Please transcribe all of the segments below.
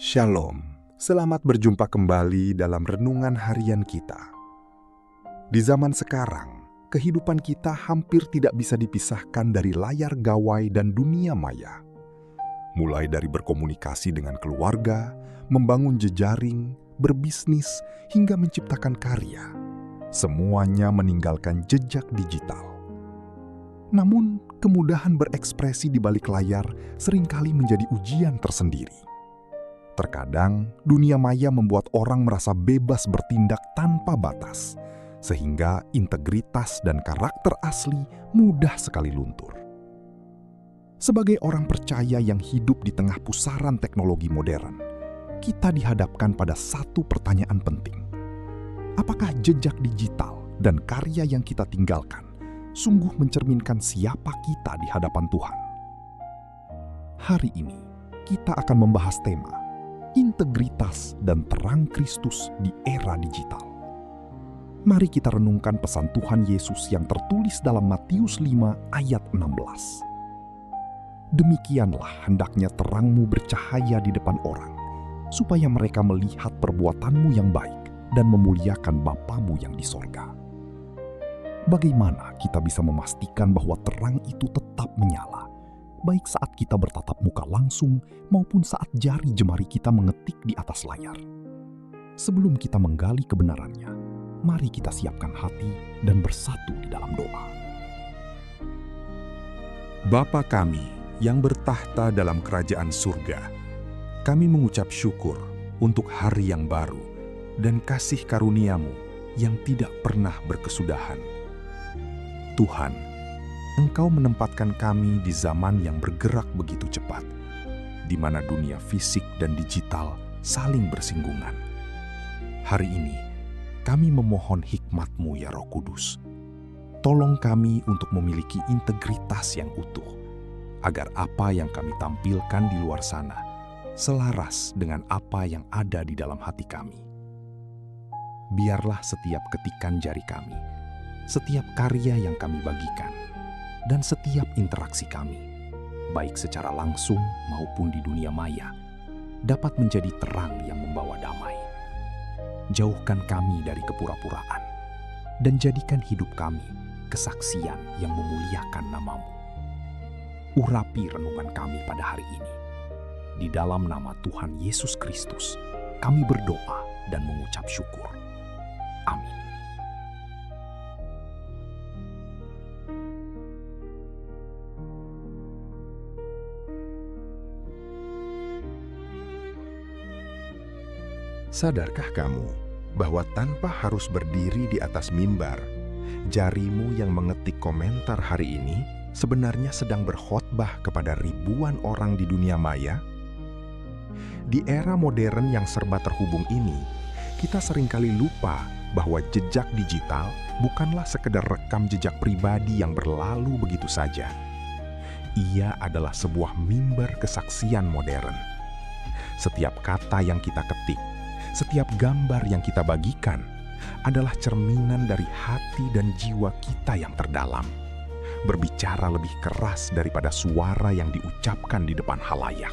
Shalom, selamat berjumpa kembali dalam renungan harian kita. Di zaman sekarang, kehidupan kita hampir tidak bisa dipisahkan dari layar gawai dan dunia maya. Mulai dari berkomunikasi dengan keluarga, membangun jejaring, berbisnis, hingga menciptakan karya. Semuanya meninggalkan jejak digital. Namun, kemudahan berekspresi di balik layar seringkali menjadi ujian tersendiri. Terkadang, dunia maya membuat orang merasa bebas bertindak tanpa batas, sehingga integritas dan karakter asli mudah sekali luntur. Sebagai orang percaya yang hidup di tengah pusaran teknologi modern, kita dihadapkan pada satu pertanyaan penting. Apakah jejak digital dan karya yang kita tinggalkan sungguh mencerminkan siapa kita di hadapan Tuhan? Hari ini, kita akan membahas tema integritas dan terang Kristus di era digital. Mari kita renungkan pesan Tuhan Yesus yang tertulis dalam Matius 5 ayat 16. Demikianlah hendaknya terangmu bercahaya di depan orang, supaya mereka melihat perbuatanmu yang baik dan memuliakan Bapamu yang di sorga. Bagaimana kita bisa memastikan bahwa terang itu tetap menyala, baik saat kita bertatap muka langsung maupun saat jari jemari kita mengetik di atas layar? Sebelum kita menggali kebenarannya, mari kita siapkan hati dan bersatu di dalam doa. Bapa kami yang bertahta dalam kerajaan surga, kami mengucap syukur untuk hari yang baru dan kasih karunia-Mu yang tidak pernah berkesudahan. Tuhan, Engkau menempatkan kami di zaman yang bergerak begitu cepat, di mana dunia fisik dan digital saling bersinggungan. Hari ini, kami memohon hikmat-Mu ya Roh Kudus. Tolong kami untuk memiliki integritas yang utuh, agar apa yang kami tampilkan di luar sana selaras dengan apa yang ada di dalam hati kami. Biarlah setiap ketikan jari kami, setiap karya yang kami bagikan, dan setiap interaksi kami, baik secara langsung maupun di dunia maya, dapat menjadi terang yang membawa damai. Jauhkan kami dari kepura-puraan, dan jadikan hidup kami kesaksian yang memuliakan nama-Mu. Urapi renungan kami pada hari ini. Di dalam nama Tuhan Yesus Kristus, kami berdoa dan mengucap syukur. Amin. Sadarkah kamu bahwa tanpa harus berdiri di atas mimbar, jarimu yang mengetik komentar hari ini sebenarnya sedang berkhotbah kepada ribuan orang di dunia maya? Di era modern yang serba terhubung ini, kita seringkali lupa bahwa jejak digital bukanlah sekedar rekam jejak pribadi yang berlalu begitu saja. Ia adalah sebuah mimbar kesaksian modern. Setiap kata yang kita ketik, setiap gambar yang kita bagikan adalah cerminan dari hati dan jiwa kita yang terdalam, berbicara lebih keras daripada suara yang diucapkan di depan halayak.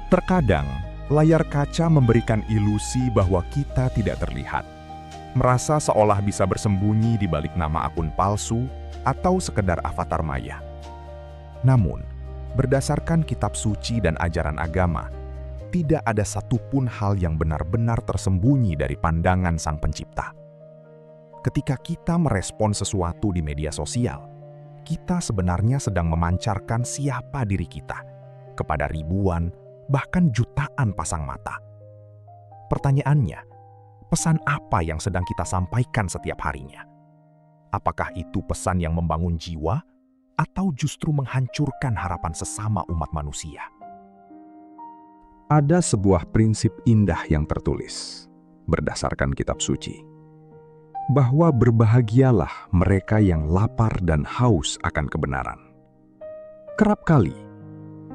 Terkadang, layar kaca memberikan ilusi bahwa kita tidak terlihat, merasa seolah bisa bersembunyi di balik nama akun palsu atau sekedar avatar maya. Namun, berdasarkan kitab suci dan ajaran agama, tidak ada satupun hal yang benar-benar tersembunyi dari pandangan Sang Pencipta. Ketika kita merespon sesuatu di media sosial, kita sebenarnya sedang memancarkan siapa diri kita kepada ribuan, bahkan jutaan pasang mata. Pertanyaannya, pesan apa yang sedang kita sampaikan setiap harinya? Apakah itu pesan yang membangun jiwa, atau justru menghancurkan harapan sesama umat manusia? Ada sebuah prinsip indah yang tertulis berdasarkan kitab suci, bahwa berbahagialah mereka yang lapar dan haus akan kebenaran. Kerap kali,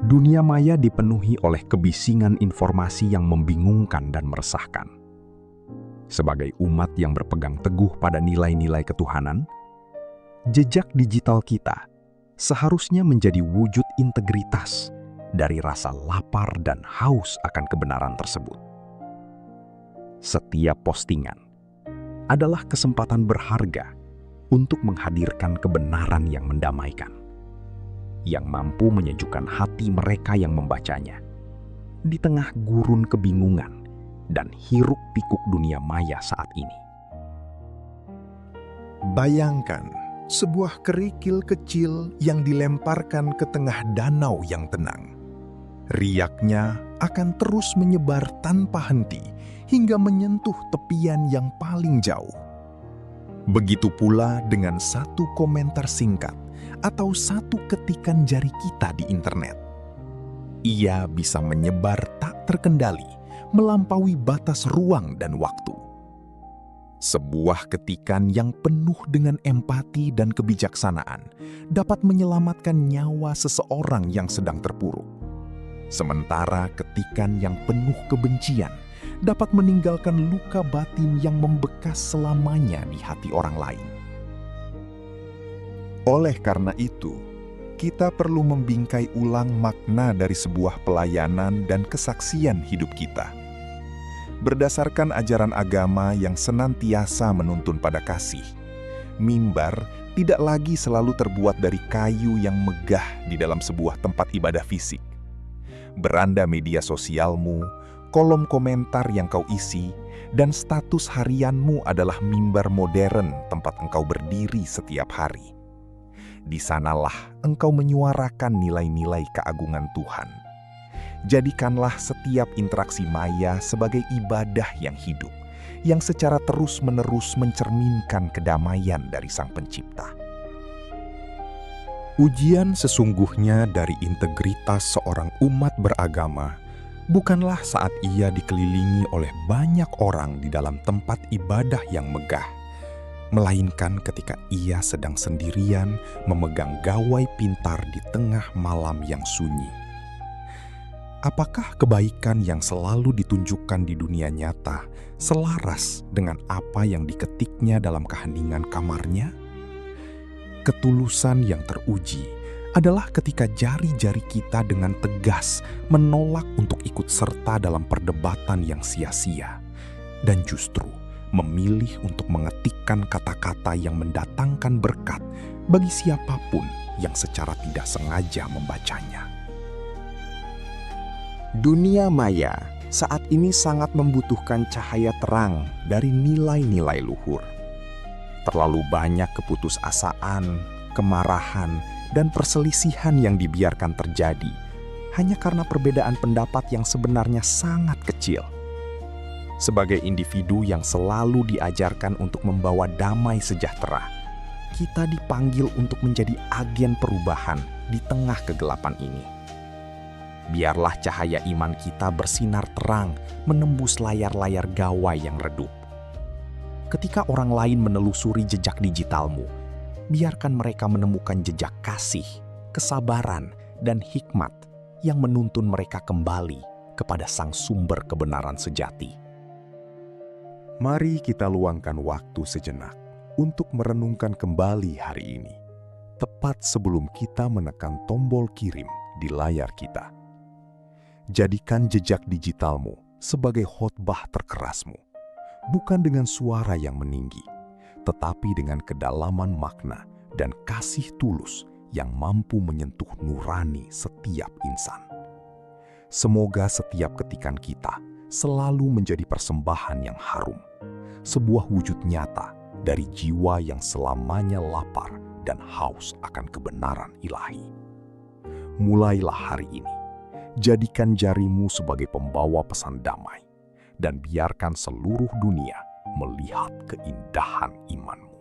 dunia maya dipenuhi oleh kebisingan informasi yang membingungkan dan meresahkan. Sebagai umat yang berpegang teguh pada nilai-nilai ketuhanan, jejak digital kita seharusnya menjadi wujud integritas dari rasa lapar dan haus akan kebenaran tersebut. Setiap postingan adalah kesempatan berharga untuk menghadirkan kebenaran yang mendamaikan, yang mampu menyejukkan hati mereka yang membacanya di tengah gurun kebingungan dan hiruk-pikuk dunia maya saat ini. Bayangkan sebuah kerikil kecil yang dilemparkan ke tengah danau yang tenang. Riaknya akan terus menyebar tanpa henti hingga menyentuh tepian yang paling jauh. Begitu pula dengan satu komentar singkat atau satu ketikan jari kita di internet. Ia bisa menyebar tak terkendali, melampaui batas ruang dan waktu. Sebuah ketikan yang penuh dengan empati dan kebijaksanaan dapat menyelamatkan nyawa seseorang yang sedang terpuruk. Sementara ketikan yang penuh kebencian dapat meninggalkan luka batin yang membekas selamanya di hati orang lain. Oleh karena itu, kita perlu membingkai ulang makna dari sebuah pelayanan dan kesaksian hidup kita. Berdasarkan ajaran agama yang senantiasa menuntun pada kasih, mimbar tidak lagi selalu terbuat dari kayu yang megah di dalam sebuah tempat ibadah fisik. Beranda media sosialmu, kolom komentar yang kau isi, dan status harianmu adalah mimbar modern tempat engkau berdiri setiap hari. Di sanalah engkau menyuarakan nilai-nilai keagungan Tuhan. Jadikanlah setiap interaksi maya sebagai ibadah yang hidup, yang secara terus-menerus mencerminkan kedamaian dari Sang Pencipta. Ujian sesungguhnya dari integritas seorang umat beragama bukanlah saat ia dikelilingi oleh banyak orang di dalam tempat ibadah yang megah, melainkan ketika ia sedang sendirian memegang gawai pintar di tengah malam yang sunyi. Apakah kebaikan yang selalu ditunjukkan di dunia nyata selaras dengan apa yang diketiknya dalam keheningan kamarnya? Ketulusan yang teruji adalah ketika jari-jari kita dengan tegas menolak untuk ikut serta dalam perdebatan yang sia-sia, dan justru memilih untuk mengetikkan kata-kata yang mendatangkan berkat bagi siapapun yang secara tidak sengaja membacanya. Dunia maya saat ini sangat membutuhkan cahaya terang dari nilai-nilai luhur. Terlalu banyak keputusasaan, kemarahan, dan perselisihan yang dibiarkan terjadi hanya karena perbedaan pendapat yang sebenarnya sangat kecil. Sebagai individu yang selalu diajarkan untuk membawa damai sejahtera, kita dipanggil untuk menjadi agen perubahan di tengah kegelapan ini. Biarlah cahaya iman kita bersinar terang menembus layar-layar gawai yang redup. Ketika orang lain menelusuri jejak digitalmu, biarkan mereka menemukan jejak kasih, kesabaran, dan hikmat yang menuntun mereka kembali kepada Sang Sumber kebenaran sejati. Mari kita luangkan waktu sejenak untuk merenungkan kembali hari ini, tepat sebelum kita menekan tombol kirim di layar kita. Jadikan jejak digitalmu sebagai khotbah terkerasmu, bukan dengan suara yang meninggi, tetapi dengan kedalaman makna dan kasih tulus yang mampu menyentuh nurani setiap insan. Semoga setiap ketikan kita selalu menjadi persembahan yang harum, sebuah wujud nyata dari jiwa yang selamanya lapar dan haus akan kebenaran ilahi. Mulailah hari ini, jadikan jarimu sebagai pembawa pesan damai, dan biarkan seluruh dunia melihat keindahan imanmu.